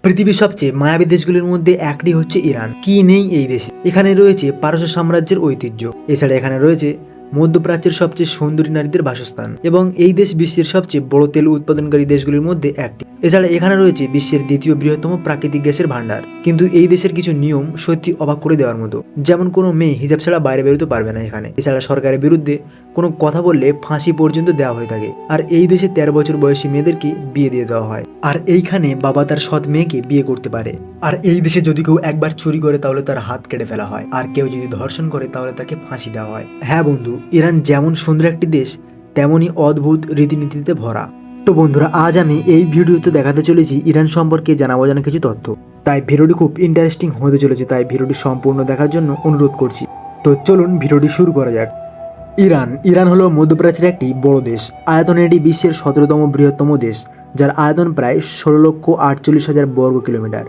পৃথিবীর সবচেয়ে মায়াবী দেশগুলির মধ্যে একটি হচ্ছে ইরান। কি নেই এই দেশে? এখানে রয়েছে পারস্য সাম্রাজ্যের ঐতিহ্য। এছাড়া এখানে রয়েছে মধ্যপ্রাচ্যের সবচেয়ে সুন্দরী নারীদের বাসস্থান এবং এই দেশ বিশ্বের সবচেয়ে বড় তেল উৎপাদনকারী দেশগুলির মধ্যে একটি। এছাড়া এখানে রয়েছে বিশ্বের দ্বিতীয় বৃহত্তম প্রাকৃতিক গ্যাসের ভান্ডার। কিন্তু এই দেশের কিছু নিয়ম সত্যি অবাক করে দেওয়ার মতো, যেমন কোনো মেয়ে হিজাব ছাড়া বাইরে বেরোতে পারবে না এখানে। এছাড়া সরকারের বিরুদ্ধে কোনো কথা বললে ফাঁসি পর্যন্ত দেওয়া হয়ে থাকে। আর এই দেশে 13 বছর বয়সী মেয়েদেরকে বিয়ে দিয়ে দেওয়া হয়। আর এইখানে বাবা তার সৎ মেয়েকে বিয়ে করতে পারে। আর এই দেশে যদি কেউ একবার চুরি করে তাহলে তার হাত কেটে ফেলা হয়, আর কেউ যদি ধর্ষণ করে তাহলে তাকে ফাঁসি দেওয়া হয়। হ্যাঁ বন্ধু, ইরান যেমন সুন্দর একটি দেশ তেমনই অদ্ভুত রীতিনীতিতে ভরা। তো বন্ধুরা, আজ আমি এই ভিডিওতে দেখাতে চলেছি ইরান সম্পর্কে জানা কিছু তথ্য। তাই ভিডিওটি খুব ইন্টারেস্টিং হতে চলেছে, তাই ভিডিওটি সম্পূর্ণ দেখার জন্য অনুরোধ করছি। তো চলুন ভিডিওটি শুরু করা যাক। ইরান হলো মধ্যপ্রাচ্যের একটি বড় দেশ। আয়তনে এটি বিশ্বের 17তম বৃহত্তম দেশ, যার আয়তন প্রায় 16,48,000 বর্গ কিলোমিটার।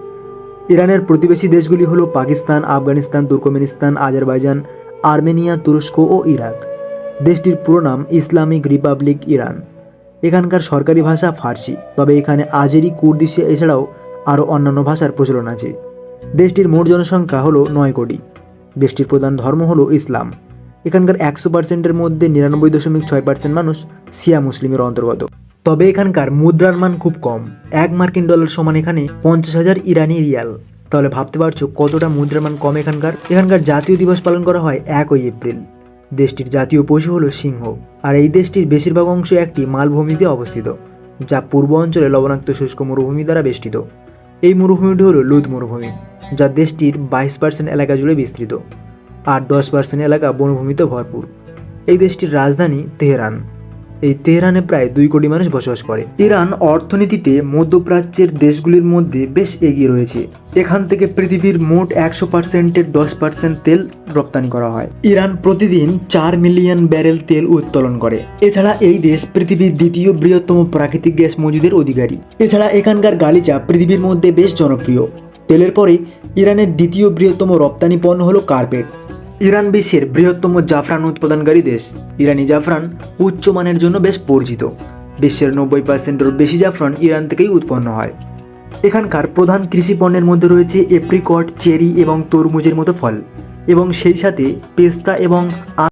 ইরানের প্রতিবেশী দেশগুলি হলো Pakistan, Afghanistan, Turkmenistan, Azerbaijan, Armenia, তুরস্ক ও ইরাক। দেশটির পুরো নাম ইসলামিক রিপাবলিক ইরান। এখানকার সরকারি ভাষা ফার্সি, তবে এখানে আজেরি, কুর্দিশ এছাড়াও আরও অন্যান্য ভাষার প্রচলন আছে। দেশটির মোট জনসংখ্যা হলো 9 কোটি। দেশটির প্রধান ধর্ম হলো ইসলাম। এখানকার 100%-এর মধ্যে 99.6% মানুষ শিয়া মুসলিমের অন্তর্গত। তবে এখানকার মুদ্রার মান খুব কম। $1 সমান এখানে 50,000 ইরানি রিয়াল। তাহলে ভাবতে পারছো কতটা মুদ্রার মান কম এখানকার। এখানকার জাতীয় দিবস পালন করা হয় 1 এপ্রিল। দেশটির জাতীয় পশু হলো সিংহ। আর এই দেশটির বেশিরভাগ অংশ একটি মালভূমিতে অবস্থিত, যা পূর্ব অঞ্চলে লবণাক্ত শুষ্ক মরুভূমি দ্বারা বেষ্টিত। এই মরুভূমিটি হলো লুদ মরুভূমি, যা দেশটির 22% এলাকা জুড়ে বিস্তৃত, আর 10% এলাকা বনভূমিতে ভরপুর। এই দেশটির রাজধানী তেহরান। এই তেহরানে প্রায় 2 কোটি মানুষ বসবাস করে। ইরান অর্থনীতিতে মধ্যপ্রাচ্যের দেশগুলির মধ্যে বেশ এগিয়ে রয়েছে। এখান থেকে পৃথিবীর মোট 100%-এর 10% তেল রপ্তানি করা হয়। ইরান প্রতিদিন 4 মিলিয়ন ব্যারেল তেল উত্তোলন করে। এছাড়া এই দেশ পৃথিবীর দ্বিতীয় বৃহত্তম প্রাকৃতিক গ্যাস মজুদের অধিকারী। এছাড়া এখানকার গালিচা পৃথিবীর মধ্যে বেশ জনপ্রিয়। তেলের পরে ইরানের দ্বিতীয় বৃহত্তম রপ্তানি পণ্য হলো কার্পেট। ইরান বিশ্বের বৃহত্তম জাফরান উৎপাদনকারী দেশ। ইরানি জাফরান উচ্চমানের জন্য বেশ পরিচিত। বিশ্বের 90%-এরও বেশি জাফরান ইরান থেকেই উৎপন্ন হয়। এখানকার প্রধান কৃষি পণ্যের মধ্যে রয়েছে এপ্রিকট, চেরি এবং তরমুজের মতো ফল, এবং সেই সাথে পেস্তা এবং